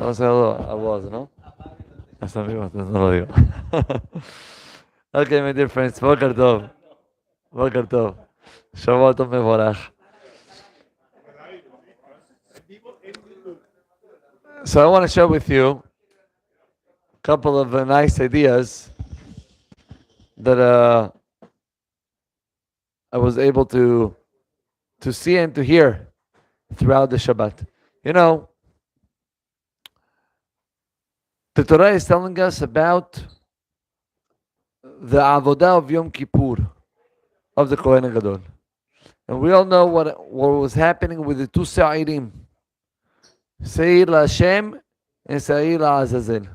Vamos a hacerlo a voz, ¿no? Hasta amigo, entonces no lo digo. Okay, my dear friends, Boker Tov. Boker Tov. Shavua Tov Mevorach. So I want to share with you a couple of nice ideas that I was able to see and to hear throughout the Shabbat. You know, the Torah is telling us about the avodah of Yom Kippur of the Kohen HaGadol. And we all know what was happening with the two Sa'irim, Seir LaHashem and Seir LaAzazel.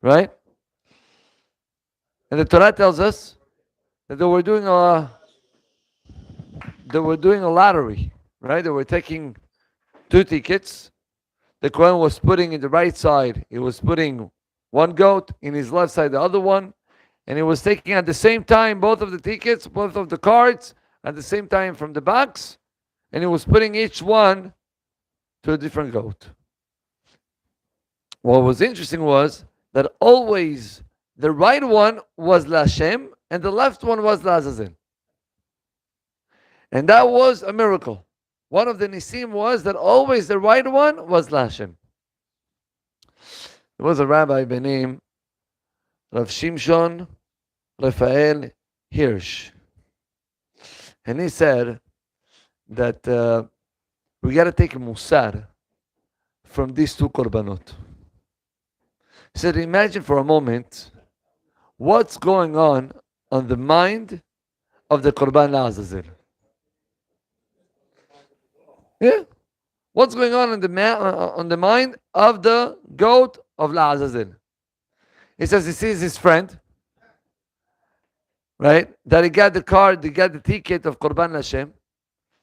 Right? And the Torah tells us that they were doing a lottery, right? They were taking two tickets. The Kohen was putting in the right side, he was putting one goat, in his left side the other one, and he was taking at the same time both of the tickets, both of the cards, at the same time from the box, and he was putting each one to a different goat. What was interesting was that always the right one was LaHashem and the left one was LaAzazel. And that was a miracle. One of the Nisim was that always the right one was LaHashem. There was a rabbi by name Rav Shimshon Raphael Hirsch. And he said that we got to take a musar from these two korbanot. He said, imagine for a moment what's going on the mind of the Korban leaazazel. Yeah. What's going on on the mind of the goat of leaazazel? He says he sees his friend, right? That he got the card, he got the ticket of Korban leHashem.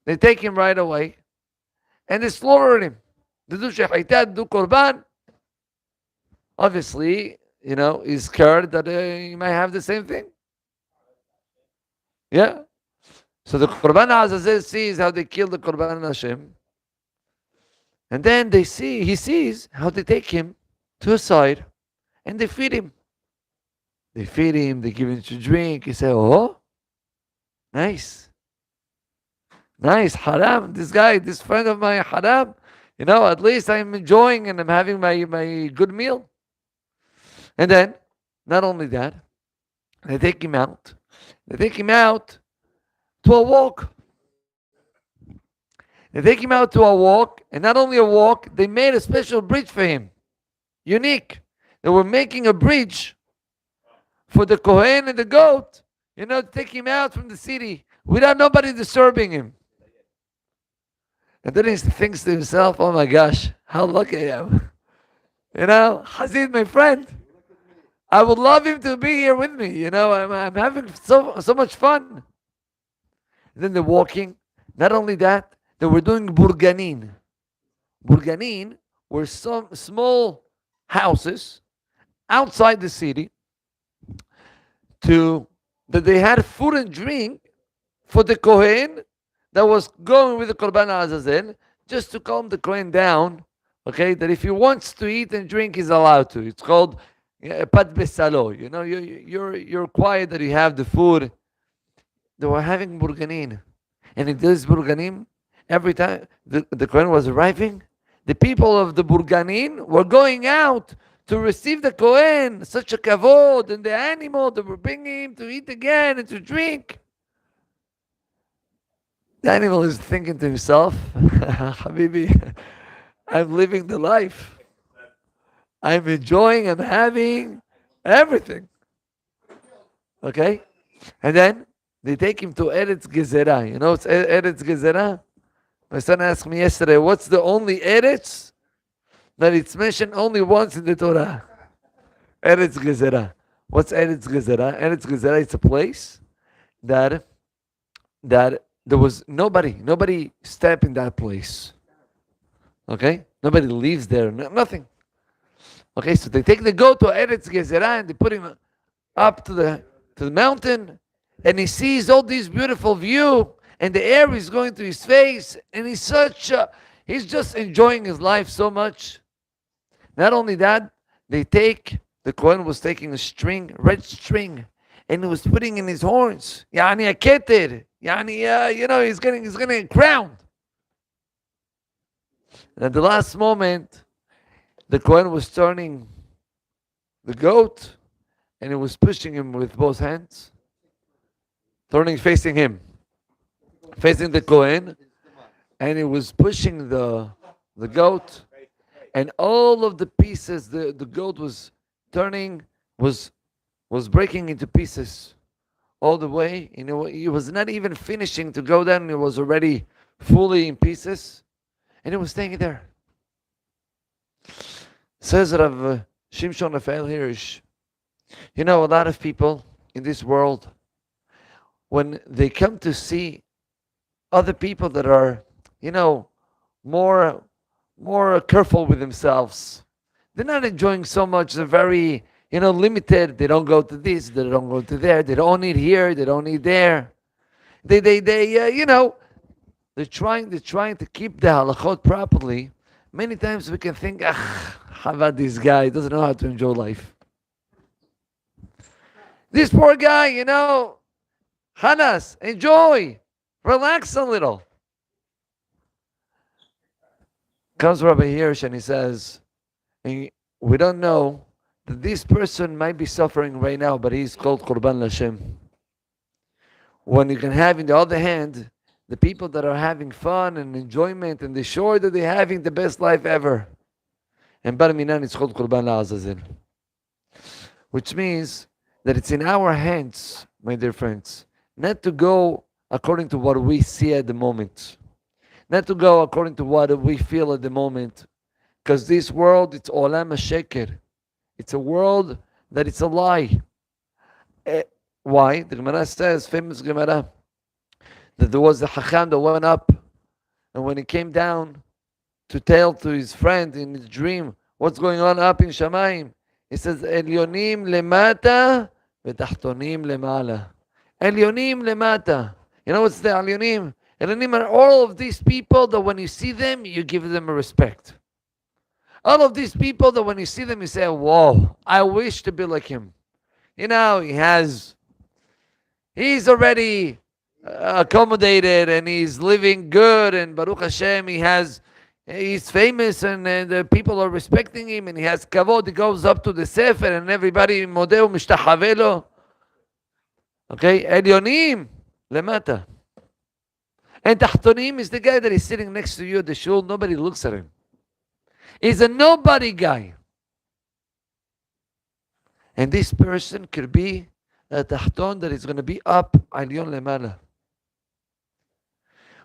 They take him right away and they slaughter him. They do shechita, do Korban. Obviously, you know, he's scared that he might have the same thing. Yeah. So the Korban leaazazel sees how they kill the Korban leHashem. And then he sees how they take him to a side and they feed him. They feed him, they give him to drink. He said, oh, nice. Nice, haram. This guy, this friend of mine, haram. You know, at least I'm enjoying and I'm having my good meal. And then, not only that, they take him out. They take him out to a walk. They take him out to a walk, and not only a walk, they made a special bridge for him. Unique. They were making a bridge for the Kohen and the goat, you know, to take him out from the city without nobody disturbing him. And then he thinks to himself, oh my gosh, how lucky I am. You know, Hazid, my friend, I would love him to be here with me. You know, I'm having so much fun. And then they're walking. Not only that, they were doing burganin. Burganin were some small houses outside the city that they had food and drink for the Kohen that was going with the Korban leaazazel, just to calm the Kohen down, okay, that if he wants to eat and drink, he's allowed to. It's called pat besalo. You know, you're quiet that you have the food. They were having burganin. And in this burganin, every time the Kohen was arriving, the people of the burganin were going out to receive the Kohen, such a kavod, and the animal they were bringing him to eat again and to drink. The animal is thinking to himself, Habibi, I'm living the life. I'm enjoying, I'm having everything. Okay? And then they take him to Eretz Gezerah. You know it's Eretz Gezerah? My son asked me yesterday, what's the only Eretz that it's mentioned only once in the Torah? Eretz Gezerah. What's Eretz Gezerah? Eretz Gezerah, it's a place that there was nobody step in that place. Okay? Nobody lives there, nothing. Okay, so they take the goat to Eretz Gezerah and they put him up to the mountain, and he sees all these beautiful view, and the air is going to his face, and he's just enjoying his life so much. Not only that, the Kohen was taking a string, red string, and he was putting in his horns. Yani a keter. Yani, he's getting crowned. And at the last moment, the Kohen was turning the goat, and he was pushing him with both hands, facing him, facing the Kohen, and he was pushing the goat, and all of the pieces, the goat was turning, was breaking into pieces all the way. He was not even finishing to go down, he was already fully in pieces, and he was staying there. Says Rav Shimshon Raphael Hirsch, a lot of people in this world, when they come to see other people that are, more careful with themselves, they're not enjoying so much. They're very, limited. They don't go to this. They don't go to there. They don't eat here. They don't eat there. They're trying to keep the halachot properly. Many times we can think, how about this guy? He doesn't know how to enjoy life. This poor guy, Hanas, enjoy, relax a little. Comes Rabbi Hirsch and he says, we don't know that this person might be suffering right now, but he's called Korban leaazazel. When you can have, in the other hand, the people that are having fun and enjoyment, and they're sure that they're having the best life ever. And Bar Minan is called Korban leaazazel. Which means that it's in our hands, my dear friends, not to go according to what we see at the moment. Not to go according to what we feel at the moment. Because this world, it's olam sheker. It's a world that it's a lie. Why? The Gemara says, famous Gemara, that there was a Chacham that went up, and when he came down to tell to his friend in his dream what's going on up in Shamayim, he says, Elyonim lemata v'tachtonim lemala. Elyonim lemata. You know what's the Elyonim? Elyonim are all of these people that when you see them, you give them a respect. All of these people that when you see them, you say, whoa, I wish to be like him. He's already accommodated and he's living good, and Baruch Hashem, he's famous, and the people are respecting him, and he has kavod. He goes up to the Sefer and everybody modeu mishtachavelo. Okay, Elyonim lemata. And Tachtonim is the guy that is sitting next to you at the shul. Nobody looks at him. He's a nobody guy. And this person could be a Tachton that is going to be up Alyon Lemala.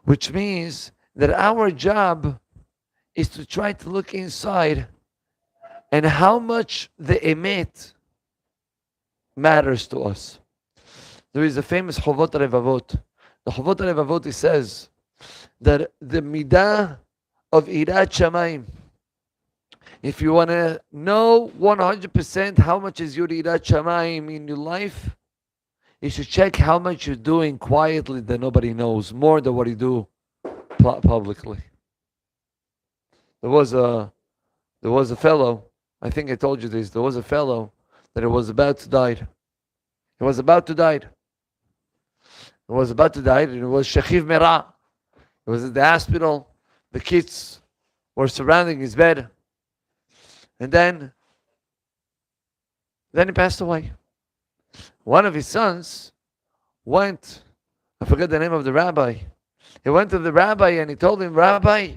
Which means that our job is to try to look inside and how much the emet matters to us. There is a famous Chovot Revavot. The Chovot Revavot says that the midah of Irat Shamayim, if you want to know 100% how much is your Irat Shamayim in your life, you should check how much you're doing quietly that nobody knows, more than what you do publicly. There was a fellow, I think I told you this, there was a fellow that was about to die. He was about to die. He was about to die, and it was Shechiv Merah. He was at the hospital. The kids were surrounding his bed. And then he passed away. One of his sons went, I forget the name of the rabbi. He went to the rabbi and he told him, Rabbi,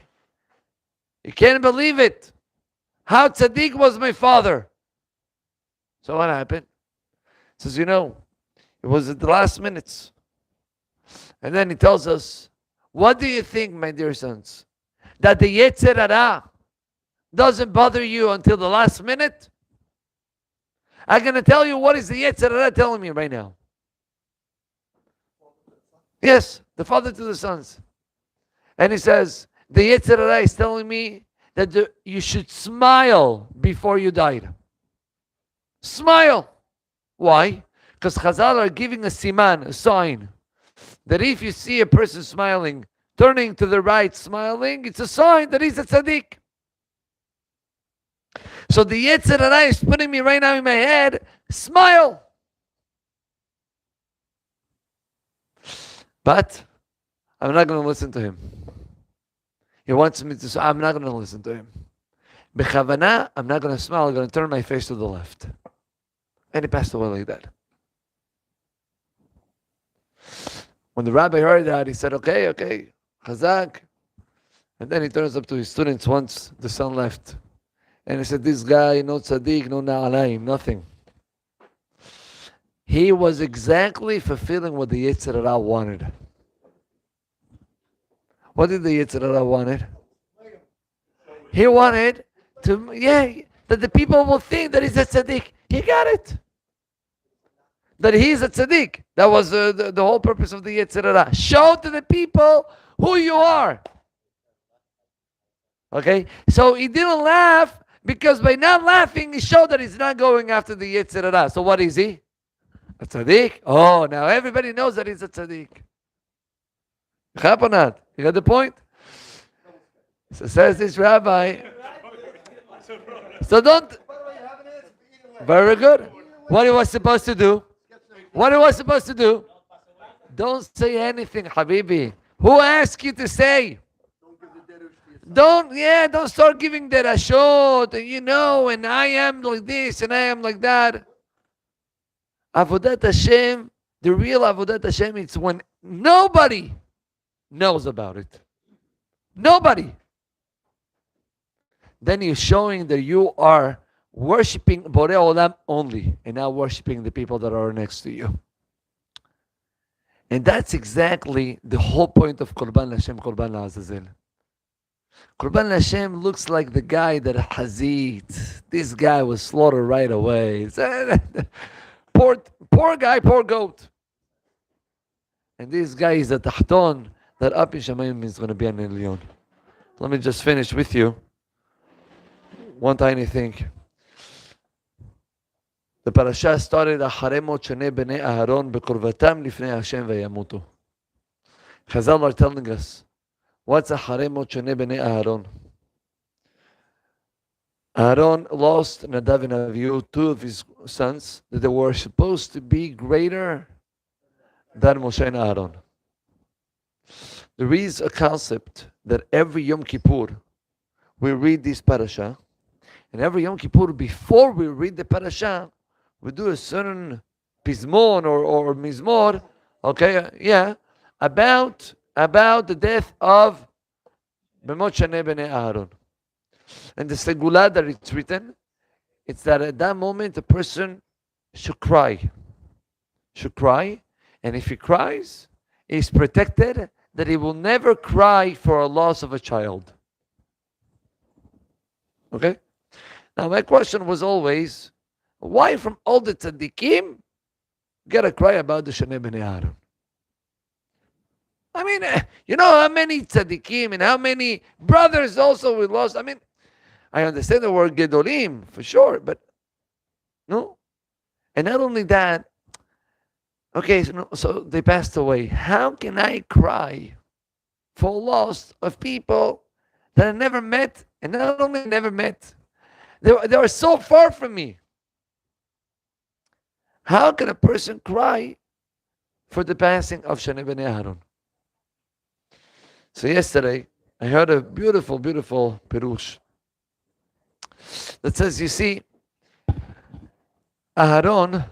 you can't believe it. How tzaddik was my father. So what happened? He says, it was at the last minutes. And then he tells us, what do you think, my dear sons? That the Yetzer Hara doesn't bother you until the last minute? I'm going to tell you what is the Yetzer Hara telling me right now. Yes, the father to the sons. And he says, the Yetzer Hara is telling me that you should smile before you died. Smile. Why? Because Chazal are giving a siman, a sign, that if you see a person smiling, turning to the right, smiling, it's a sign that he's a tzaddik. So the Yetzer Hara is putting me right now in my head, smile. But I'm not going to listen to him. He wants me to, so I'm not going to listen to him. B'chavana, I'm not going to smile, I'm going to turn my face to the left. And he passed away like that. When the rabbi heard that, he said, okay, Chazak. And then he turns up to his students once the son left. And he said, this guy, no tzaddik, no na'alayim, nothing. He was exactly fulfilling what the Yetzer Hara wanted. What did the Yetzer Hara wanted? He wanted to, that the people will think that he's a tzaddik. He got it. That he's a tzaddik. That was the whole purpose of the Yetzer Hara. Show to the people who you are. Okay? So he didn't laugh because by not laughing, he showed that he's not going after the Yetzer Hara. So what is he? A tzaddik? Oh, now everybody knows that he's a tzaddik. You got the point? So says this rabbi. So don't. Very good. What he was supposed to do? What he was supposed to do? Don't say anything, Habibi. Who asked you to say? Don't start giving the rashot, and I am like this and I am like that. Avodat Hashem, the real Avodat Hashem, it's when nobody knows about it. Nobody. Then you're showing that you are worshipping Borei Olam only and not worshipping the people that are next to you. And that's exactly the whole point of Korban leaazazel. Korban leHashem looks like the guy that Hazit. This guy was slaughtered right away. Poor guy, poor goat. And this guy is a Tahton that up in Shamayim is going to be an Elyon. Let me just finish with you. One tiny thing. The parasha started אחרי מות שני בני אהרון בקרבתם לפני השם וימותו. Chazal are telling us, what's אחרי מות שני בני אהרון? Aaron lost Nadav and Avihu, two of his sons, that they were supposed to be greater than Moshe and Aaron. There is a concept that every Yom Kippur we read this parasha, and every Yom Kippur before we read the parasha, we do a certain pizmon or mizmor, about the death of Bemot Shanei Bnei Aaron. And the segula that it's written, it's that at that moment a person should cry. And if he cries, he's protected that he will never cry for a loss of a child. Okay? Now my question was always, why from all the tzaddikim gotta cry about the Shanei Bnei Aaron? I mean, you know how many tzaddikim and how many brothers also we lost? I mean, I understand the word gedolim for sure, but no. And not only that, okay, so they passed away. How can I cry for loss of people that I never met, and not only never met, they are so far from me? How can a person cry for the passing of Shanei Bnei Aaron? So yesterday, I heard a beautiful, beautiful perush that says, you see, Moshe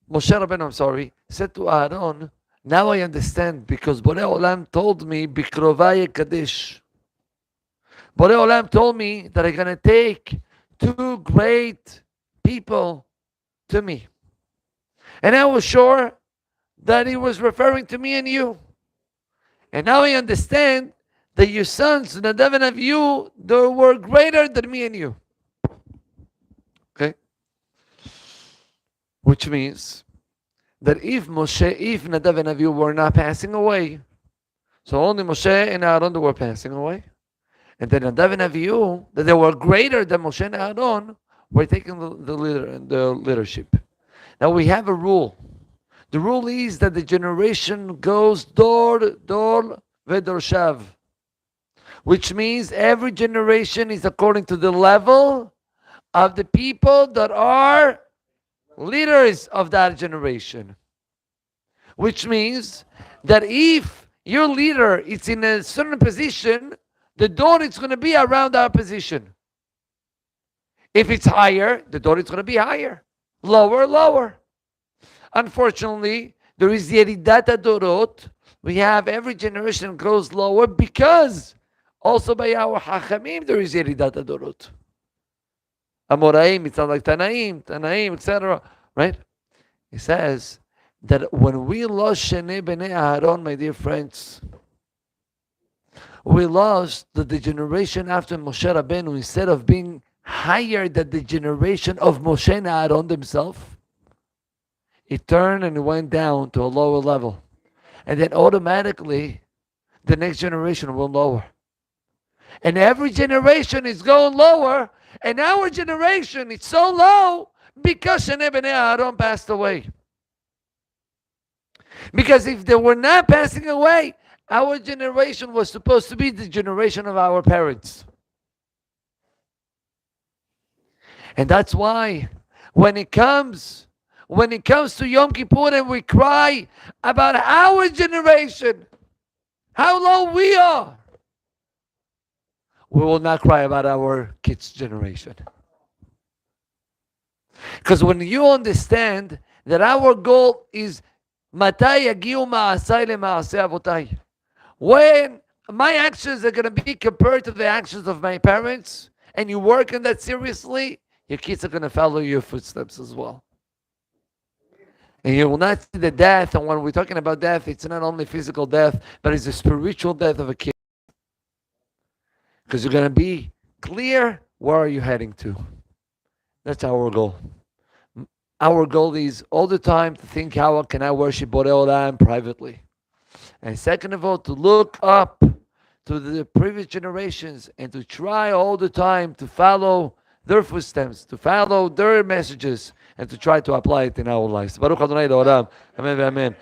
Rabbeinu, said to Aaron, now I understand, because Borei Olam told me, Bikrovai Kadesh. Borei Olam told me that I'm going to take two great people to me. And I was sure that he was referring to me and you. And now I understand that your sons, Nadav and Avihu, they were greater than me and you. Okay? Which means that if Nadav and Avihu were not passing away, so only Moshe and Aaron were passing away, and then Nadav and Avihu, that they were greater than Moshe and Aaron, were taking the leadership. Now we have a rule. The rule is that the generation goes dor vedorshav, which means every generation is according to the level of the people that are leaders of that generation. Which means that if your leader is in a certain position, the door is going to be around that position. If it's higher, the door is going to be higher. Lower, lower. Unfortunately, there is Yeridat Adorot. We have every generation grows lower because also by our Hachamim there is Yeridat Adorot. Amoraim, it's not like Tanaim, etc. Right? He says that when we lost Shnei Bnei Aharon, my dear friends, we lost that the generation after Moshe Rabbeinu, instead of being higher than the generation of Moshe and Aaron themselves, it turned and it went down to a lower level. And then automatically, the next generation will lower. And every generation is going lower, and our generation is so low because Shnei Bnei Aaron passed away. Because if they were not passing away, our generation was supposed to be the generation of our parents. And that's why when it comes to Yom Kippur and we cry about our generation, how low we are, we will not cry about our kids' generation. Because when you understand that our goal is Matai yagiu ma'asai le'ma'asei avotai, when my actions are going to be compared to the actions of my parents, and you work on that seriously, your kids are going to follow your footsteps as well. And you will not see the death, and when we're talking about death, it's not only physical death, but it's a spiritual death of a kid. Because you're going to be clear, where are you heading to? That's our goal. Our goal is all the time to think, how can I worship Borei Olam privately? And second of all, to look up to the previous generations and to try all the time to follow their footsteps, to follow their messages, and to try to apply it in our lives. Baruch Adonai Le'olam. Amen. Amen.